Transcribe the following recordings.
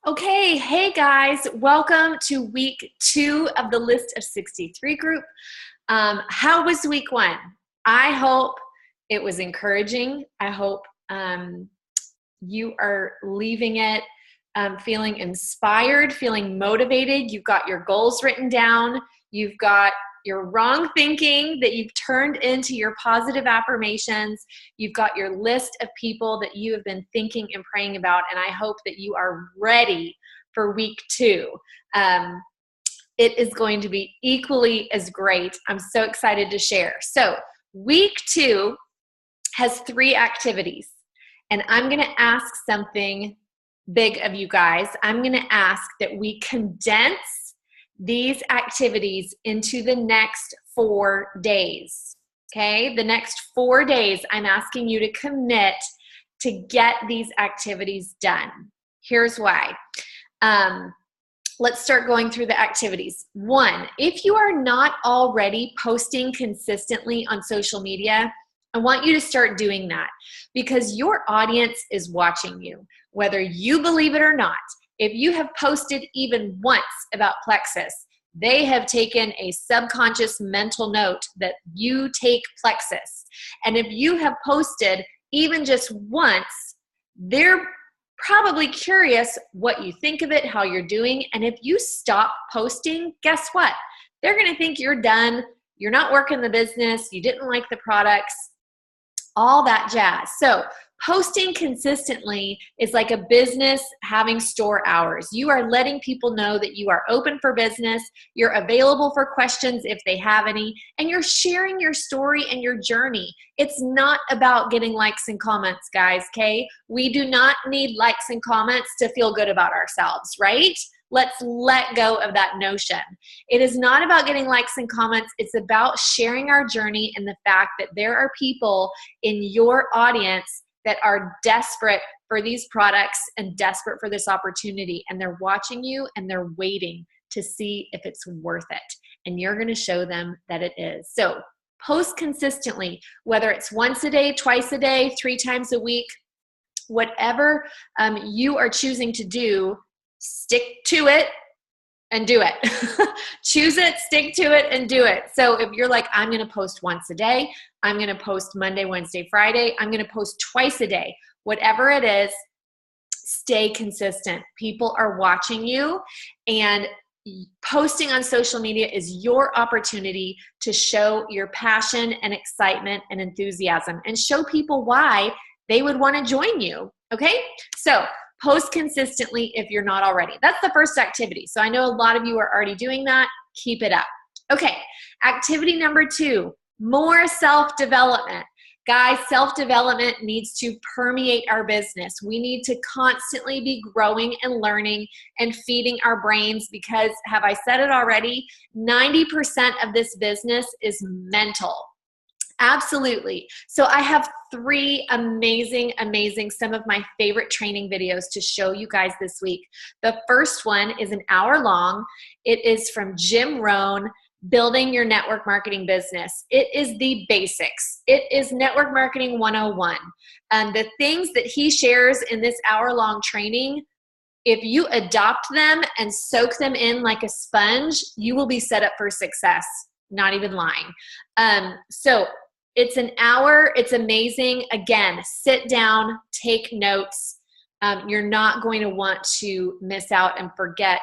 Okay, hey guys, welcome to week 2 of the List of 63 group. How was week 1? I hope it was encouraging. I hope you are leaving it feeling inspired, feeling motivated. You've got your goals written down. You've got your wrong thinking that you've turned into your positive affirmations. You've got your list of people that you have been thinking and praying about, and I hope that you are ready for week 2. It is going to be equally as great. I'm so excited to share. So week 2 has 3 activities, and I'm going to ask something big of you guys. I'm going to ask that we condense these activities into the next 4 days. Okay, the next 4 days, I'm asking you to commit to get these activities done. Here's why. Let's start going through the activities. 1, if you are not already posting consistently on social media, I want you to start doing that because your audience is watching you, whether you believe it or not. If you have posted even once about Plexus, they have taken a subconscious mental note that you take Plexus. And if you have posted even just once, they're probably curious what you think of it, how you're doing. And if you stop posting, guess what? They're going to think you're done. You're not working the business. You didn't like the products, all that jazz. So posting consistently is like a business having store hours. You are letting people know that you are open for business, you're available for questions if they have any, and you're sharing your story and your journey. It's not about getting likes and comments, guys, okay? We do not need likes and comments to feel good about ourselves, right? Let's let go of that notion. It is not about getting likes and comments. It's about sharing our journey and the fact that there are people in your audience that are desperate for these products and desperate for this opportunity. And they're watching you and they're waiting to see if it's worth it. And you're going to show them that it is. So post consistently, whether it's once a day, twice a day, 3 times a week, whatever you are choosing to do, stick to it and do it. Choose it, stick to it, and do it. So if you're like, I'm going to post once a day, I'm going to post Monday, Wednesday, Friday, I'm going to post twice a day, whatever it is, stay consistent. People are watching you, and posting on social media is your opportunity to show your passion and excitement and enthusiasm and show people why they would want to join you. Okay? So post consistently if you're not already. That's the first activity. So I know a lot of you are already doing that. Keep it up. Okay, activity number 2, more self-development. Guys, self-development needs to permeate our business. We need to constantly be growing and learning and feeding our brains because, have I said it already, 90% of this business is mental. Absolutely. So I have 3 amazing, some of my favorite training videos to show you guys this week. The first one is an hour long. It is from Jim Rohn, Building Your Network Marketing Business. It is the basics. It is Network Marketing 101. And the things that he shares in this hour-long training, if you adopt them and soak them in like a sponge, you will be set up for success. Not even lying. So it's an hour. It's amazing. Again, sit down, take notes. You're not going to want to miss out and forget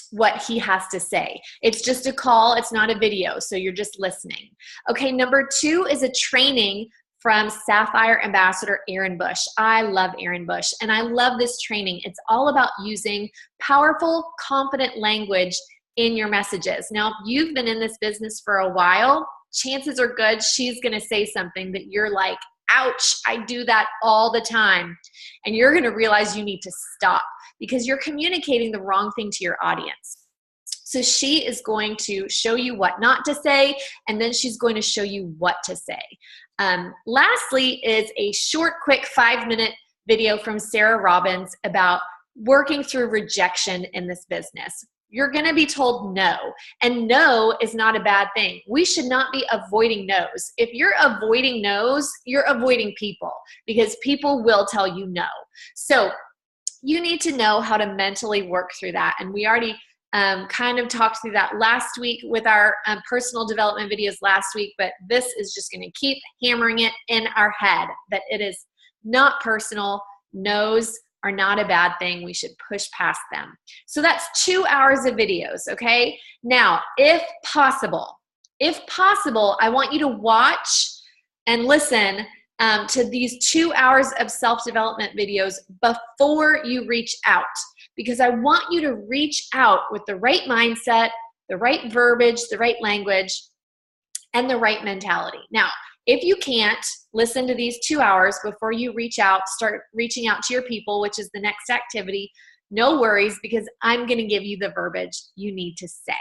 what he has to say. It's just a call. It's not a video. So you're just listening. Okay, number 2 is a training from Sapphire Ambassador Aaron Bush. I love Aaron Bush, and I love this training. It's all about using powerful, confident language in your messages. Now, if you've been in this business for a while, chances are good she's going to say something that you're like, ouch, I do that all the time. And you're going to realize you need to stop because you're communicating the wrong thing to your audience. So she is going to show you what not to say, and then she's going to show you what to say. Lastly is a short, quick 5-minute video from Sarah Robbins about working through rejection in this business. You're going to be told no, and no is not a bad thing. We should not be avoiding no's. If you're avoiding no's, you're avoiding people because people will tell you no. So you need to know how to mentally work through that. And we already kind of talked through that last week with our personal development videos last week, but this is just going to keep hammering it in our head that it is not personal. No's are not a bad thing. We should push past them. So that's 2 hours of videos, okay? Now, if possible, I want you to watch and listen to these 2 hours of self-development videos before you reach out, because I want you to reach out with the right mindset, the right verbiage, the right language, and the right mentality. Now, if you can't listen to these 2 hours before you reach out, start reaching out to your people, which is the next activity, no worries, because I'm going to give you the verbiage you need to say.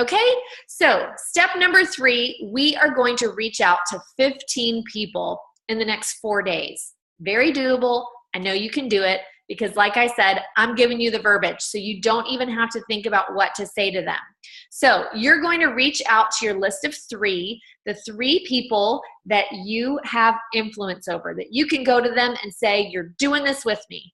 Okay? So step number 3, we are going to reach out to 15 people in the next 4 days. Very doable. I know you can do it because, like I said, I'm giving you the verbiage, so you don't even have to think about what to say to them. So you're going to reach out to your list of 3, the 3 people that you have influence over, that you can go to them and say, you're doing this with me.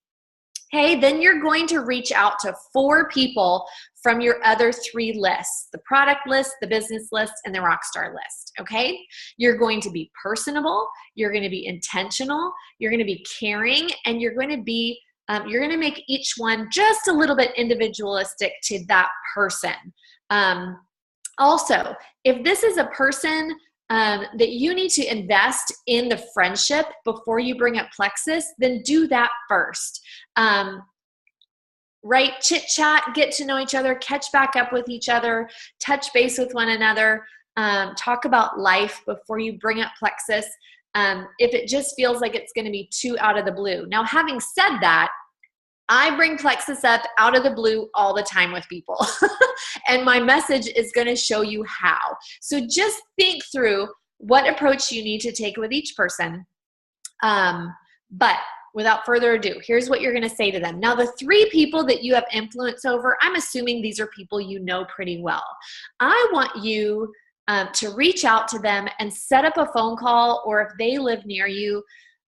Okay, then you're going to reach out to 4 people from your other 3 lists, the product list, the business list, and the rockstar list, okay? You're going to be personable, you're going to be intentional, you're going to be caring, and you're going to make each one just a little bit individualistic to that person. Also, if this is a person that you need to invest in the friendship before you bring up Plexus, then do that first. Right? Chit chat, get to know each other, catch back up with each other, touch base with one another, talk about life before you bring up Plexus. If it just feels like it's going to be too out of the blue. Now, having said that, I bring Plexus up out of the blue all the time with people. And my message is going to show you how. So just think through what approach you need to take with each person. But without further ado, here's what you're going to say to them. Now, the 3 people that you have influence over, I'm assuming these are people you know pretty well. I want you to reach out to them and set up a phone call, or if they live near you,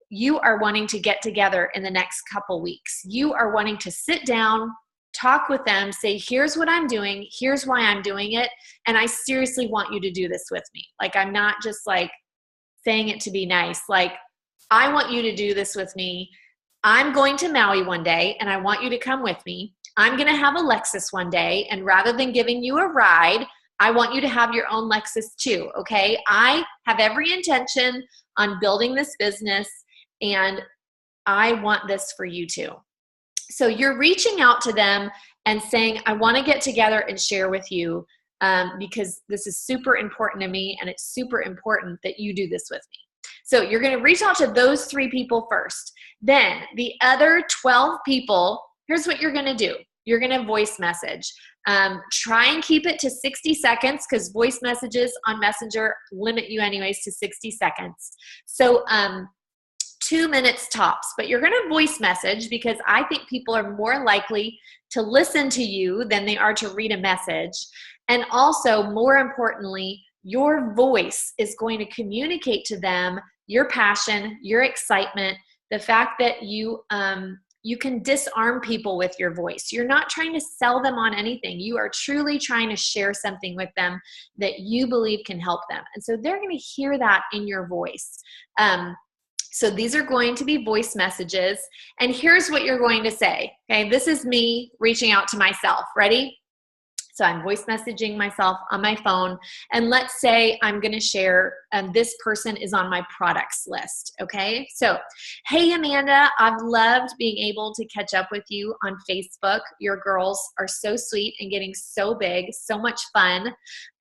you are wanting to get together in the next couple weeks. You are wanting to sit down, talk with them, say, here's what I'm doing, here's why I'm doing it, and I seriously want you to do this with me. Like, I'm not just like saying it to be nice. Like, I want you to do this with me. I'm going to Maui one day, and I want you to come with me. I'm going to have a Lexus one day, and rather than giving you a ride, I want you to have your own Lexus too, okay? I have every intention on building this business, and I want this for you too. So you're reaching out to them and saying, I want to get together and share with you because this is super important to me, and it's super important that you do this with me. So you're going to reach out to those 3 people first. Then the other 12 people, here's what you're going to do. You're going to voice message. Try and keep it to 60 seconds because voice messages on Messenger limit you anyways to 60 seconds. So 2 minutes tops, but you're going to voice message because I think people are more likely to listen to you than they are to read a message. And also, more importantly, your voice is going to communicate to them your passion, your excitement, the fact that you can disarm people with your voice. You're not trying to sell them on anything. You are truly trying to share something with them that you believe can help them. And so they're going to hear that in your voice. So these are going to be voice messages. And here's what you're going to say. Okay, this is me reaching out to myself. Ready? So I'm voice messaging myself on my phone. And let's say I'm going to share, this person is on my products list. Okay. So, hey, Amanda, I've loved being able to catch up with you on Facebook. Your girls are so sweet and getting so big, so much fun.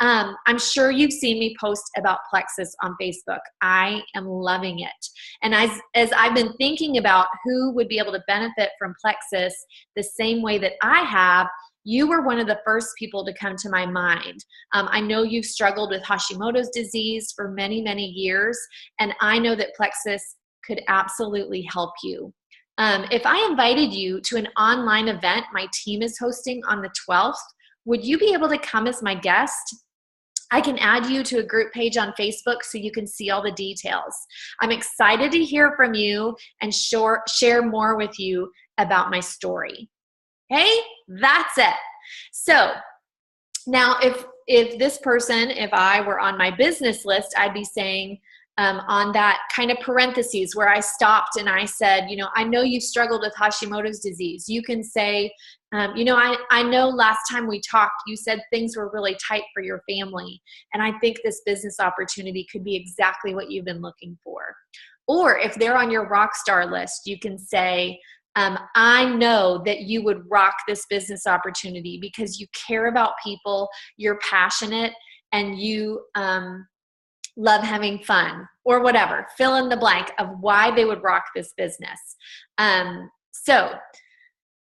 I'm sure you've seen me post about Plexus on Facebook. I am loving it. And as I've been thinking about who would be able to benefit from Plexus the same way that I have, you were one of the first people to come to my mind. I know you've struggled with Hashimoto's disease for many, many years, and I know that Plexus could absolutely help you. If I invited you to an online event my team is hosting on the 12th, would you be able to come as my guest? I can add you to a group page on Facebook so you can see all the details. I'm excited to hear from you and share more with you about my story. Okay, that's it. So now if this person, if I were on my business list, I'd be saying on that kind of parentheses where I stopped and I said, I know you've struggled with Hashimoto's disease. You can say, I know last time we talked, you said things were really tight for your family. And I think this business opportunity could be exactly what you've been looking for. Or if they're on your rock star list, you can say, I know that you would rock this business opportunity because you care about people, you're passionate, and you love having fun, or whatever. Fill in the blank of why they would rock this business. So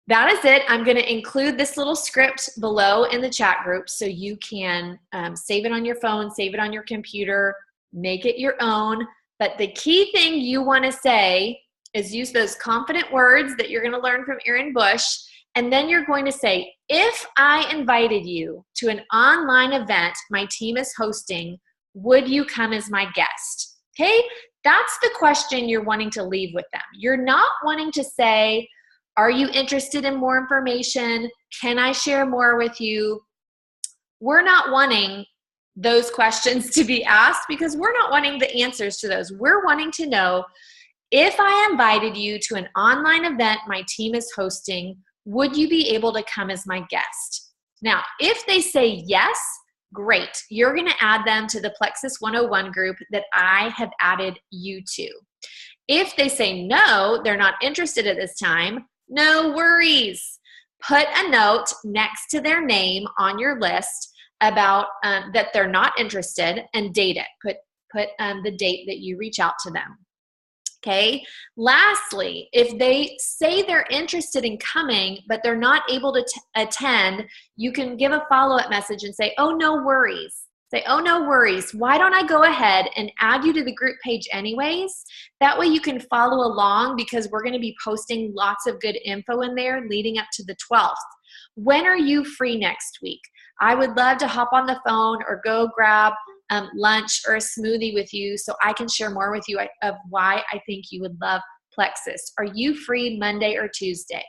that is it. I'm going to include this little script below in the chat group so you can save it on your phone, save it on your computer, make it your own. But the key thing you want to say is use those confident words that you're going to learn from Erin Bush. And then you're going to say, if I invited you to an online event my team is hosting, would you come as my guest? Okay, that's the question you're wanting to leave with them. You're not wanting to say, are you interested in more information? Can I share more with you? We're not wanting those questions to be asked because we're not wanting the answers to those. We're wanting to know, if I invited you to an online event my team is hosting, would you be able to come as my guest? Now, if they say yes, great. You're going to add them to the Plexus 101 group that I have added you to. If they say no, they're not interested at this time, no worries. Put a note next to their name on your list about that they're not interested and date it. Put the date that you reach out to them. Okay. Lastly, if they say they're interested in coming, but they're not able to attend, you can give a follow-up message and say, oh, no worries. Say, oh, no worries. Why don't I go ahead and add you to the group page anyways? That way you can follow along because we're going to be posting lots of good info in there leading up to the 12th. When are you free next week? I would love to hop on the phone or go grab lunch or a smoothie with you so I can share more with you of why I think you would love Plexus. Are you free Monday or Tuesday?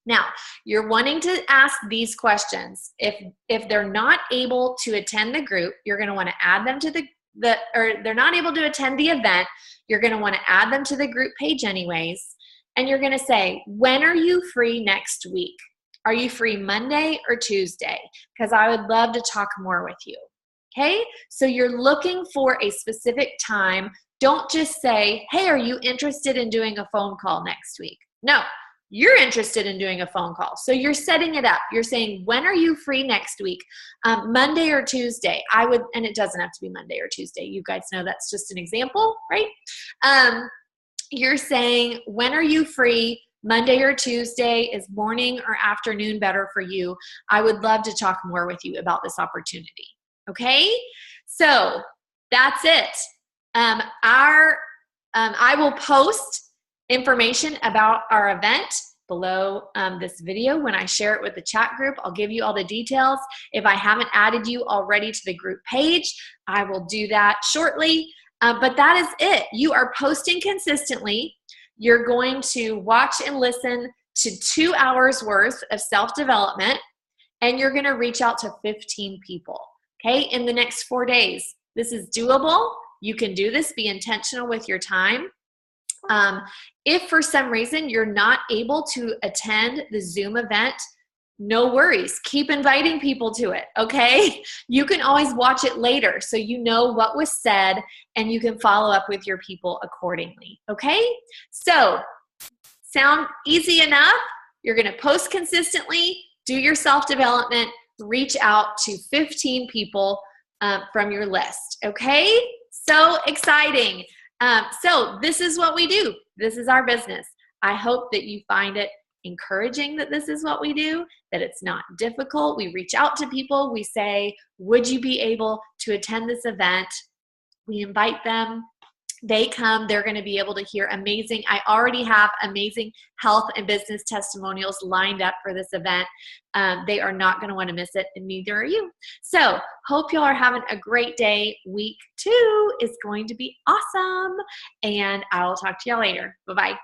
Now, you're wanting to ask these questions. If they're not able to attend the group, you're going to want to add them to or they're not able to attend the event, you're going to want to add them to the group page anyways. And you're going to say, when are you free next week? Are you free Monday or Tuesday? Because I would love to talk more with you. Okay, so you're looking for a specific time. Don't just say, hey, are you interested in doing a phone call next week? No, you're interested in doing a phone call. So you're setting it up. You're saying, when are you free next week? Monday or Tuesday? And it doesn't have to be Monday or Tuesday. You guys know that's just an example, right? You're saying, when are you free? Monday or Tuesday? Is morning or afternoon better for you? I would love to talk more with you about this opportunity. Okay, so that's it. I will post information about our event below this video when I share it with the chat group. I'll give you all the details. If I haven't added you already to the group page, I will do that shortly. But that is it. You are posting consistently. You're going to watch and listen to 2 hours worth of self-development, and you're going to reach out to 15 people. Okay, in the next 4 days. This is doable. You can do this. Be intentional with your time. If for some reason you're not able to attend the Zoom event, no worries. Keep inviting people to it, okay? You can always watch it later so you know what was said and you can follow up with your people accordingly, okay? So, sound easy enough? You're going to post consistently, do your self-development, reach out to 15 people from your list, okay? So exciting. So this is what we do. This is our business. I hope that you find it encouraging that this is what we do, that it's not difficult. We reach out to people. We say, would you be able to attend this event? We invite them. they come, they're going to be able to hear amazing. I already have amazing health and business testimonials lined up for this event. They are not going to want to miss it, and neither are you. So hope y'all are having a great day. Week 2 is going to be awesome, and I'll talk to y'all later. Bye-bye.